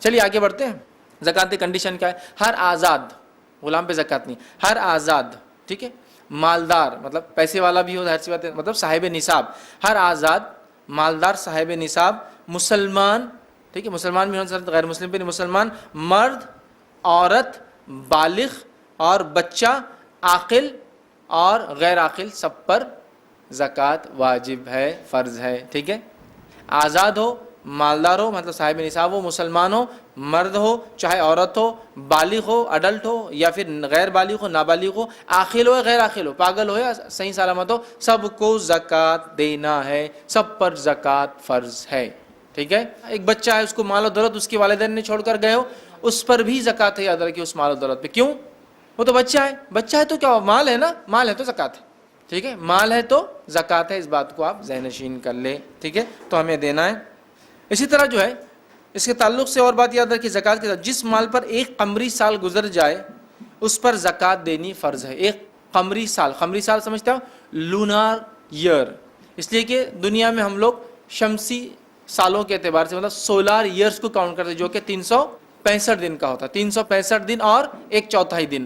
چلیے آگے بڑھتے ہیں. زکوٰۃ کی کنڈیشن کیا ہے؟ ہر آزاد، غلام پہ زکوٰۃ نہیں، ہر آزاد، ٹھیک ہے، مالدار مطلب پیسے والا بھی ہو، ظاہر سی بات ہے، مطلب صاحب نصاب، ہر آزاد مالدار صاحب نصاب مسلمان، ٹھیک ہے، مسلمان بھی ہونا، غیر مسلم پہ نہیں، مسلمان مرد، عورت، بالغ اور بچہ، عاقل اور غیر عاقل، سب پر زکوٰۃ واجب ہے، فرض ہے. ٹھیک ہے، آزاد ہو، مالدار ہو مطلب صاحب نصاب ہو، مسلمان ہو، مرد ہو چاہے عورت ہو، بالغ ہو اڈلٹ ہو یا پھر غیر بالغ ہو نابالغ ہو، عاقل ہو یا غیر عاقل ہو، پاگل ہو یا صحیح سلامت ہو، سب کو زکوٰۃ دینا ہے، سب پر زکوٰۃ فرض ہے. ٹھیک ہے، ایک بچہ ہے، اس کو مال و دولت اس کے والدین نے چھوڑ کر گئے ہو، اس پر بھی زکوٰۃ ہے، یاد رکھیے اس مال و دولت پہ. کیوں؟ وہ تو بچہ ہے، بچہ ہے تو کیا مال ہے نا، مال ہے تو زکوٰۃ ہے. ٹھیک ہے، مال ہے تو زکوٰۃ ہے، اس بات کو آپ ذہن نشین کر لیں. ٹھیک ہے، تو ہمیں دینا ہے. اسی طرح جو ہے اس کے تعلق سے اور بات یاد رکھیے زکوٰۃ کے ساتھ، جس مال پر ایک قمری سال گزر جائے اس پر زکوٰۃ دینی فرض ہے. ایک قمری سال، قمری سال سمجھتے ہو؟ لونار ایئر، اس لیے کہ دنیا میں ہم لوگ شمسی سالوں کے اعتبار سے مطلب سولار ایئرز کو کاؤنٹ کرتے ہیں، جو کہ 365 دن کا ہوتا ہے، 365 دن اور ایک چوتھائی دن،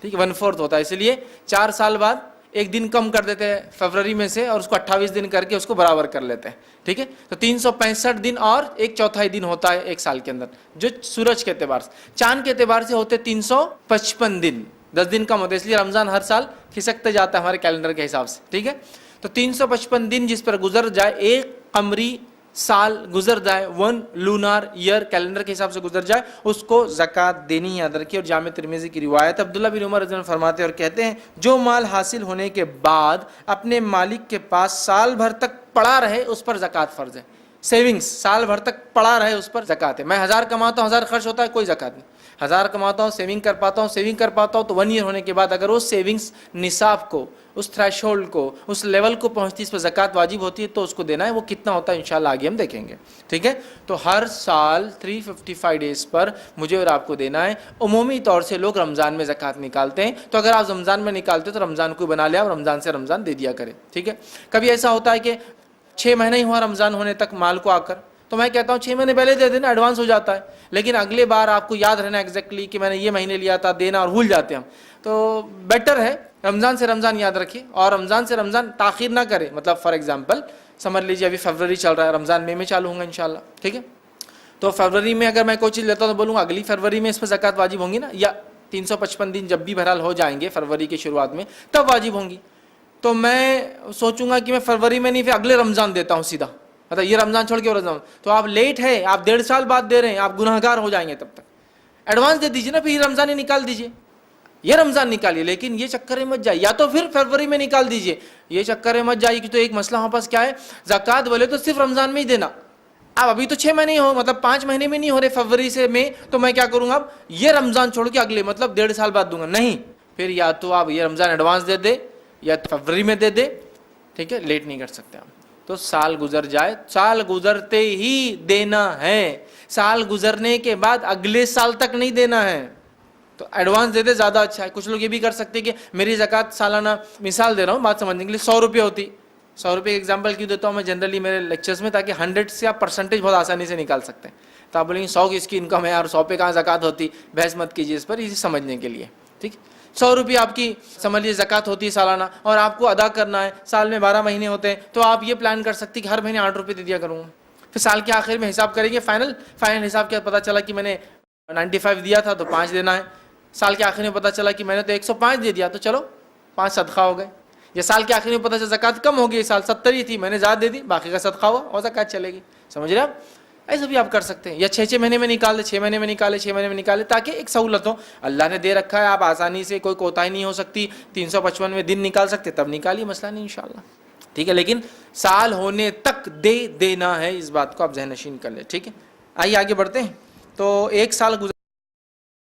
ٹھیک ہے، 1/4 ہوتا ہے. اس لیے 4 سال بعد ایک دن کم کر دیتے ہیں فروری میں سے اور اس کو 28 دن کر کے اس کو برابر کر لیتے ہیں. ٹھیک ہے، تو 365 دن اور ایک چوتھائی دن ہوتا ہے ایک سال کے اندر، جو سورج کے اعتبار سے. چاند کے اعتبار سے ہوتے 355 دن، 10 دن کم ہوتے ہیں، اس لیے رمضان ہر سال کھسکتے جاتا ہے ہمارے کیلنڈر کے حساب سے. ٹھیک ہے، تو 355 دن جس پر گزر جائے، ایک قمری سال گزر جائے، 1 لونار ایئر کیلنڈر کے حساب سے گزر جائے، اس کو زکوٰۃ دینی ہے. یاد رکھیے. اور جامع ترمذی کی روایت عبداللہ بن عمر رضی اللہ عنہ فرماتے ہیں اور کہتے ہیں، جو مال حاصل ہونے کے بعد اپنے مالک کے پاس سال بھر تک پڑا رہے اس پر زکوٰۃ فرض ہے. سیونگز سال بھر تک پڑا رہے اس پر زکوٰۃ ہے. میں 1000 کماتا ہوں، 1000 خرچ ہوتا ہے، کوئی زکوٰۃ نہیں. 1000 کماتا ہوں، سیونگ کر پاتا ہوں تو 1 ایئر ہونے کے بعد اگر وہ سیونگز نصاب کو، اس تھریش ہولڈ کو، اس لیول کو پہنچتی، اس پر زکوٰۃ واجب ہوتی ہے، تو اس کو دینا ہے. وہ کتنا ہوتا ہے انشاءاللہ آگے ہم دیکھیں گے. ٹھیک ہے، تو ہر سال 355 ڈیز پر مجھے اور آپ کو دینا ہے. عمومی طور سے لوگ رمضان میں زکوٰۃ نکالتے ہیں، تو اگر آپ رمضان میں نکالتے تو رمضان کو بنا لیا اور رمضان سے رمضان دے دیا کرے. ٹھیک ہے، کبھی ایسا ہوتا ہے کہ 6 مہینے ہی ہوا رمضان ہونے تک مال کو آ کر، تو میں کہتا ہوں 6 مہینے پہلے دے دینا، ایڈوانس ہو جاتا ہے. لیکن اگلے بار آپ کو یاد رہنا ایگزیکٹلی کہ میں نے یہ مہینے لیا تھا دینا، اور بھول جاتے ہم. تو بیٹر ہے رمضان سے رمضان یاد رکھیے، اور رمضان سے رمضان تاخیر نہ کرے. مطلب فار ایگزامپل سمجھ لیجیے ابھی فروری چل رہا ہے، رمضان مئی میں چالو ہوں گا انشاءاللہ. ٹھیک ہے، تو فروری میں اگر میں کوئی چیز لیتا ہوں تو بولوں گا اگلی فروری میں اس پر زکوٰۃ واجب ہوں گی نا، یا 355 دن جب بھی بہرحال ہو جائیں گے فروری کی شروعات میں تب واجب ہوں گی. تو میں سوچوں گا کہ میں فروری میں نہیں، پھر اگلے رمضان دیتا ہوں سیدھا، مطلب یہ رمضان چھوڑ کے اور رمضان، تو آپ لیٹ ہے، آپ 1.5 سال بعد دے رہے ہیں، آپ گناہ گار ہو جائیں گے. تب تک ایڈوانس دے دیجیے نا، پھر یہ رمضان ہی نکال دیجیے، یہ رمضان نکالیے. لیکن یہ چکر میں مت جائیے، یا تو پھر فروری میں نکال دیجیے، یہ چکر میں مت جائیے. کہ تو ایک مسئلہ ہمارے پاس کیا ہے، زکوٰۃ بولے تو صرف رمضان میں ہی دینا. اب ابھی تو 6 مہینے ہو، مطلب 5 مہینے میں نہیں ہو رہے فروری سے میں، تو میں کیا کروں گا، اب یہ رمضان چھوڑ کے اگلے مطلب 1.5 سال بعد دوں گا. نہیں، پھر یا تو آپ یہ رمضان ایڈوانس دے دے یا فروری میں دے دے. ٹھیک ہے، لیٹ نہیں کر سکتے ہم. تو سال گزر جائے، سال گزرتے ہی دینا ہے، سال گزرنے کے بعد اگلے سال تک نہیں دینا ہے. تو ایڈوانس دے دے زیادہ اچھا ہے. کچھ لوگ یہ بھی کر سکتے کہ میری زکوٰۃ سالانہ، مثال دے رہا ہوں بات سمجھنے کے لیے، 100 روپے ہوتی. 100 روپے ایگزامپل کیوں دیتا ہوں میں جنرلی میرے لیکچرز میں، تاکہ 100 سے آپ پرسنٹیج بہت آسانی سے نکال سکتے ہیں. تو آپ بولیں گے 100 کی اس کی انکم ہے اور 100 پہ کہاں زکوٰۃ ہوتی، بحث مت کیجیے اس پر، اسی سمجھنے کے لیے. ٹھیک، 100 روپے آپ کی سمجھ لیجیے زکوٰۃ ہوتی ہے سالانہ، اور آپ کو ادا کرنا ہے، سال میں 12 مہینے ہوتے ہیں، تو آپ یہ پلان کر سکتے کہ ہر مہینے 8 روپے دے دیا کروں گا. پھر سال کے آخر میں حساب کریں گے، فائنل حساب کیا پتہ چلا کہ میں نے 95 دیا تھا تو 5 دینا ہے. سال کے آخر میں پتہ چلا کہ میں نے تو 105 دے دیا، تو چلو 5 صدقہ ہو گئے. یا سال کے آخر میں پتہ چلا زکوٰۃ کم ہوگی، سال 70 ہی تھی، میں نے زیادہ دے دی، باقی کا صدقہ ہوا اور زکوٰۃ چلے گی. سمجھ رہے آپ؟ ایسا بھی آپ کر سکتے ہیں. یا 6 مہینے میں نکال دے، 6 مہینے میں نکالے، 6 مہینے میں نکالے، تاکہ ایک سہولت ہو. اللہ نے دے رکھا ہے، آپ آسانی سے، کوئی کوتاہی نہیں ہو سکتی. 355 میں دن نکال سکتے تب نکالیے، مسئلہ نہیں انشاءاللہ. ٹھیک ہے، لیکن سال ہونے تک دے دینا ہے، اس بات کو آپ ذہن نشین کر لیں. ٹھیک ہے، آئیے آگے بڑھتے ہیں. تو 1 سال گزر